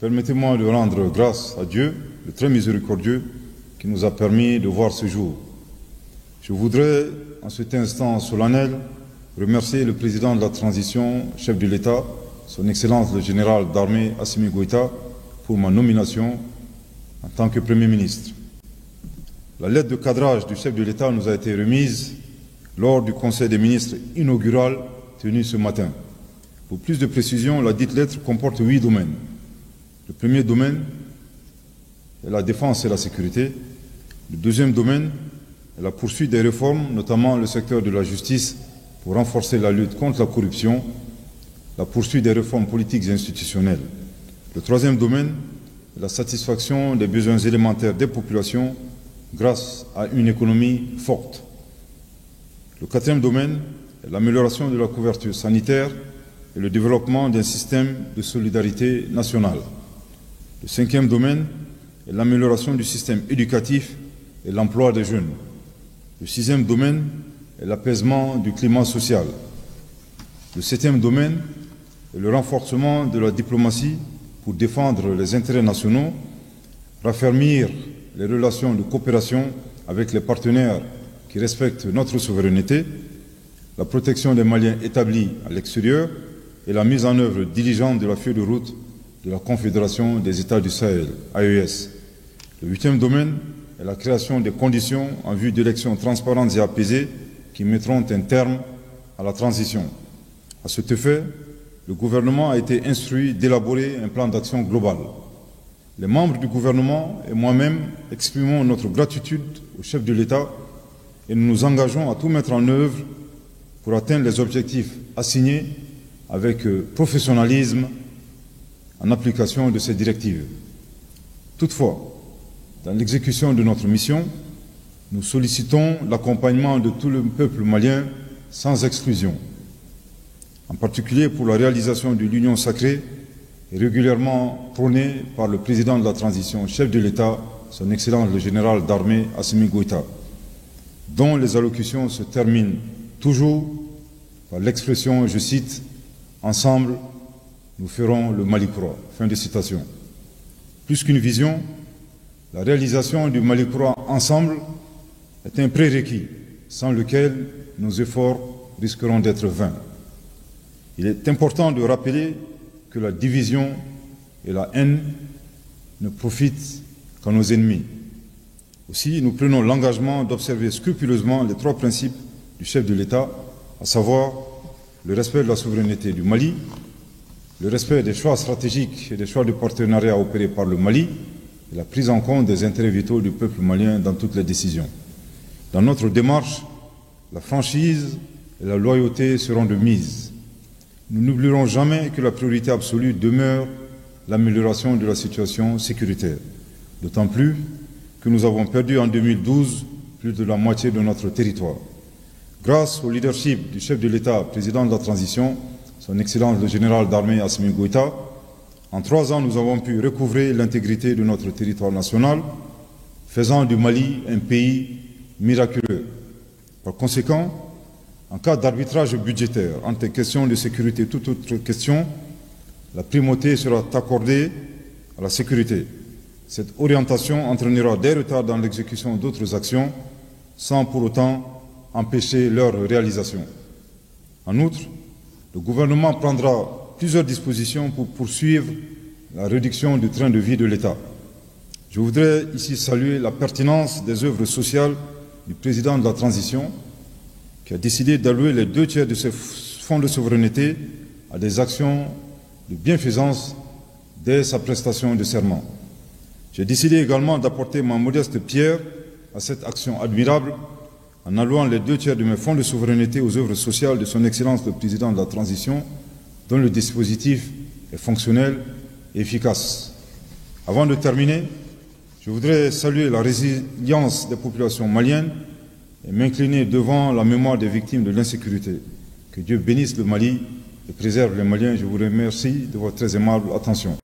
permettez-moi de rendre grâce à Dieu, le très miséricordieux, qui nous a permis de voir ce jour. Je voudrais, en cet instant solennel, remercier le président de la transition, chef de l'État, son Excellence le général d'armée Assimi Goïta, pour ma nomination en tant que Premier ministre. La lettre de cadrage du chef de l'État nous a été remise lors du Conseil des ministres inaugural tenu ce matin. Pour plus de précision, la dite lettre comporte 8 domaines. Le premier domaine est la défense et la sécurité. Le deuxième domaine est la poursuite des réformes, notamment le secteur de la justice, pour renforcer la lutte contre la corruption, la poursuite des réformes politiques et institutionnelles. Le troisième domaine est la satisfaction des besoins élémentaires des populations grâce à une économie forte. Le quatrième domaine est l'amélioration de la couverture sanitaire et le développement d'un système de solidarité nationale. Le cinquième domaine est l'amélioration du système éducatif et l'emploi des jeunes. Le sixième domaine est l'apaisement du climat social. Le septième domaine est le renforcement de la diplomatie pour défendre les intérêts nationaux, raffermir les relations de coopération avec les partenaires qui respectent notre souveraineté, la protection des Maliens établis à l'extérieur et la mise en œuvre diligente de la feuille de route de la Confédération des États du Sahel, AES. Le huitième domaine est la création des conditions en vue d'élections transparentes et apaisées qui mettront un terme à la transition. À cet effet, le gouvernement a été instruit d'élaborer un plan d'action global. Les membres du gouvernement et moi-même exprimons notre gratitude au chef de l'État et nous nous engageons à tout mettre en œuvre pour atteindre les objectifs assignés avec professionnalisme en application de ces directives. Toutefois, dans l'exécution de notre mission, nous sollicitons l'accompagnement de tout le peuple malien sans exclusion, en particulier pour la réalisation de l'union sacrée et régulièrement prônée par le président de la transition, chef de l'État, son Excellence le général d'armée Assimi Goïta, dont les allocutions se terminent toujours par l'expression, je cite, « Ensemble, nous ferons le Mali croît ». Fin de citation. Plus qu'une vision, la réalisation du Mali croît ensemble est un prérequis sans lequel nos efforts risqueront d'être vains. Il est important de rappeler que la division et la haine ne profitent qu'à nos ennemis. Aussi, nous prenons l'engagement d'observer scrupuleusement les 3 principes du chef de l'État, à savoir le respect de la souveraineté du Mali, le respect des choix stratégiques et des choix de partenariat opérés par le Mali et la prise en compte des intérêts vitaux du peuple malien dans toutes les décisions. Dans notre démarche, la franchise et la loyauté seront de mise. Nous n'oublierons jamais que la priorité absolue demeure l'amélioration de la situation sécuritaire, d'autant plus que nous avons perdu en 2012 plus de la moitié de notre territoire. Grâce au leadership du chef de l'État, président de la transition, son Excellence le général d'armée Assimi Goïta, en 3 ans, nous avons pu recouvrer l'intégrité de notre territoire national, faisant du Mali un pays miraculeux. Par conséquent, en cas d'arbitrage budgétaire entre questions de sécurité et toute autre question, la primauté sera accordée à la sécurité. Cette orientation entraînera des retards dans l'exécution d'autres actions, sans pour autant empêcher leur réalisation. En outre, le gouvernement prendra plusieurs dispositions pour poursuivre la réduction du train de vie de l'État. Je voudrais ici saluer la pertinence des œuvres sociales du président de la transition, qui a décidé d'allouer les 2 tiers de ses fonds de souveraineté à des actions de bienfaisance dès sa prestation de serment. J'ai décidé également d'apporter ma modeste pierre à cette action admirable en allouant les 2 tiers de mes fonds de souveraineté aux œuvres sociales de son Excellence le Président de la Transition, dont le dispositif est fonctionnel et efficace. Avant de terminer, je voudrais saluer la résilience des populations maliennes et m'incliner devant la mémoire des victimes de l'insécurité. Que Dieu bénisse le Mali et préserve les Maliens. Je vous remercie de votre très aimable attention.